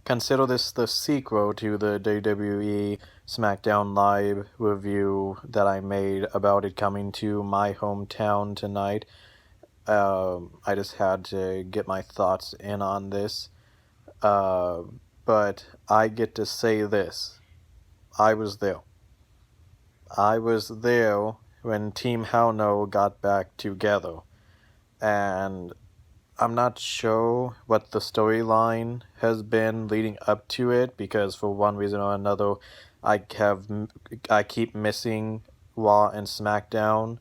consider this the sequel to the WWE SmackDown Live review that I made about it coming to my hometown tonight. I just had to get my thoughts in on this. Uh, but I get to say this. I was there. I was there when Team Hell No got back together. And I'm not sure what the storyline has been leading up to it because for one reason or another, I keep missing Raw and SmackDown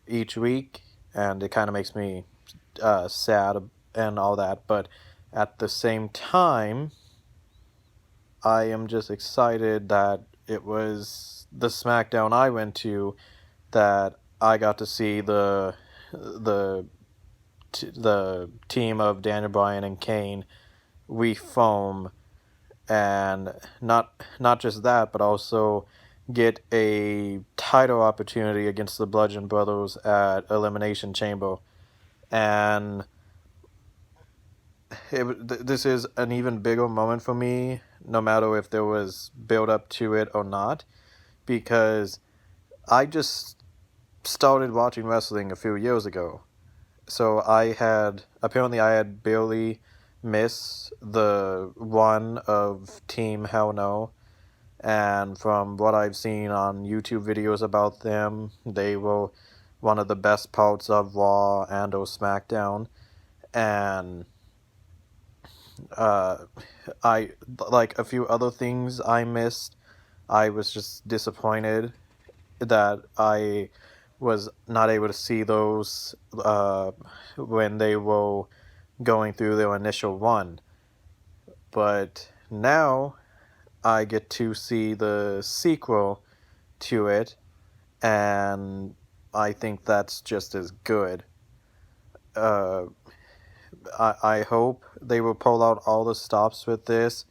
each week, and it kind of makes me sad and all that. But at the same time, I am just excited that it was the SmackDown I went to that I got to see the the team of Daniel Bryan and Kane reform, and not just that, but also get a title opportunity against the Bludgeon Brothers at Elimination Chamber. And this is an even bigger moment for me, no matter if there was build up to it or not, because I just started watching wrestling a few years ago. So I had barely missed the one of Team Hell No, and from what I've seen on YouTube videos about them, they were one of the best parts of Raw and or SmackDown, and uh, I like a few other things I missed. I was just disappointed that I was not able to see those when they were going through their initial run. But now I get to see the sequel to it, and I think that's just as good. Uh, I hope they will pull out all the stops with this.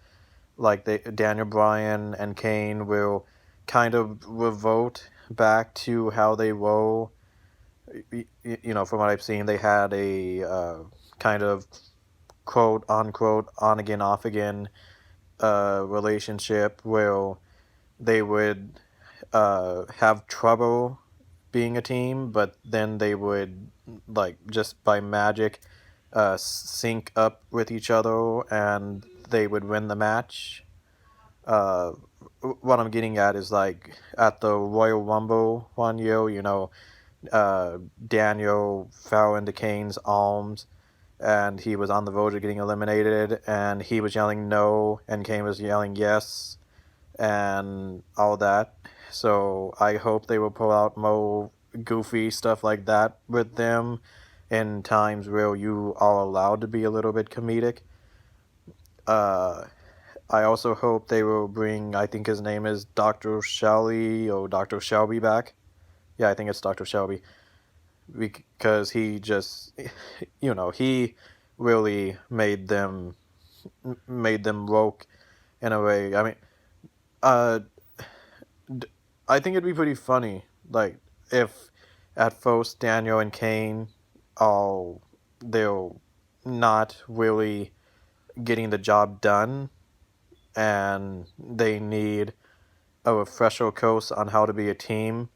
Like Daniel Bryan and Kane will kind of revolt back to how they were. From what I've seen, they had a kind of quote unquote on again off again relationship where they would have trouble being a team, but then they would like just by magic sync up with each other and they would win the match. Uh, what I'm getting at is like at the Royal Rumble one year, Daniel fell into Kane's arms and he was on the verge of getting eliminated and he was yelling no and Kane was yelling yes and all that. So I hope they will pull out more goofy stuff like that with them in times where you are allowed to be a little bit comedic. Uh, I also hope they will bring, I think his name is Dr. Shelby or Dr. Shelby back. Yeah, I think it's Dr. Shelby. Because he just, he really made them woke in a way. I mean, uh, I think it'd be pretty funny, like, if at first Daniel and Kane, they're not really getting the job done, and they need a refresher course on how to be a team.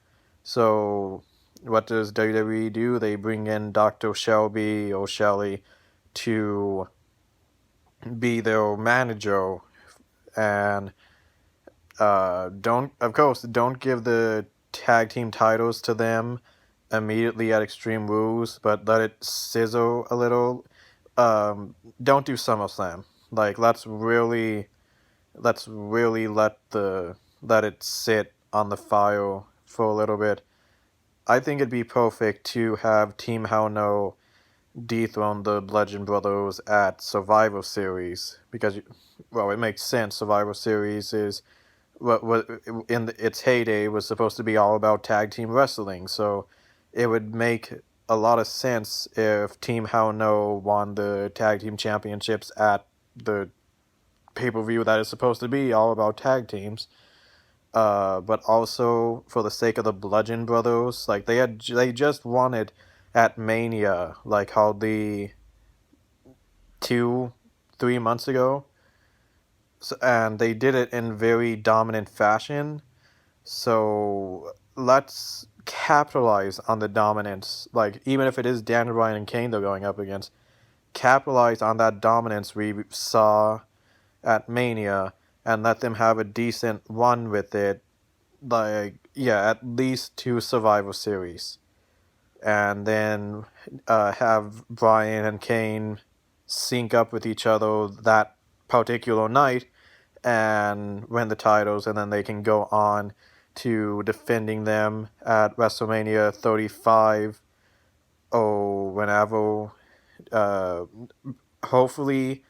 So, what does WWE do? They bring in Dr. Shelby or Shelley to be their manager, and don't give the tag team titles to them immediately at Extreme Rules, but let it sizzle a little. Don't do SummerSlam. Like let's really let it sit on the fire for a little bit. I think it'd be perfect to have Team Hell No dethrone the Bludgeon Brothers at Survivor Series because, well, it makes sense. Survivor Series is what in its heyday was supposed to be all about tag team wrestling. So it would make a lot of sense if Team Hell No won the tag team championships at the pay-per-view that is supposed to be all about tag teams. But also for the sake of the Bludgeon Brothers, like they just won it at Mania, like how the 2-3 months ago, and they did it in very dominant fashion. So let's capitalize on the dominance. Like, even if it is Daniel Bryan and Kane they're going up against, capitalize on that dominance we saw at Mania and let them have a decent run with it. Like, yeah, at least 2 Survivor Series. And then have Bryan and Kane sync up with each other that particular night and win the titles, and then they can go on to defending them at WrestleMania 35 or whenever. Uh, Hopefully,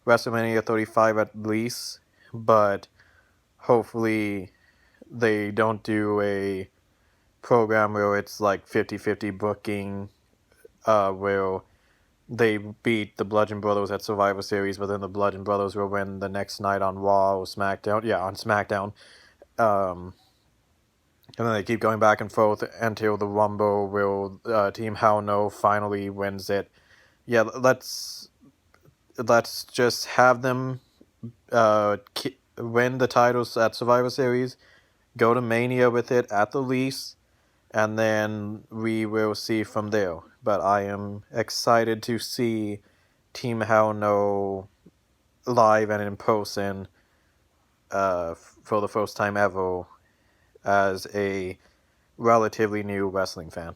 WrestleMania 35 at least, but hopefully they don't do a program where it's like 50-50 booking, where they beat the Bludgeon Brothers at Survivor Series, but then the Bludgeon Brothers will win the next night on Raw or SmackDown. Yeah, on SmackDown. Um, and then they keep going back and forth until the Rumble where Team Hell No finally wins it. Yeah, let's just have them win the titles at Survivor Series, go to Mania with it at the least, and then we will see from there. But I am excited to see Team Hell No live and in person for the first time ever as a relatively new wrestling fan.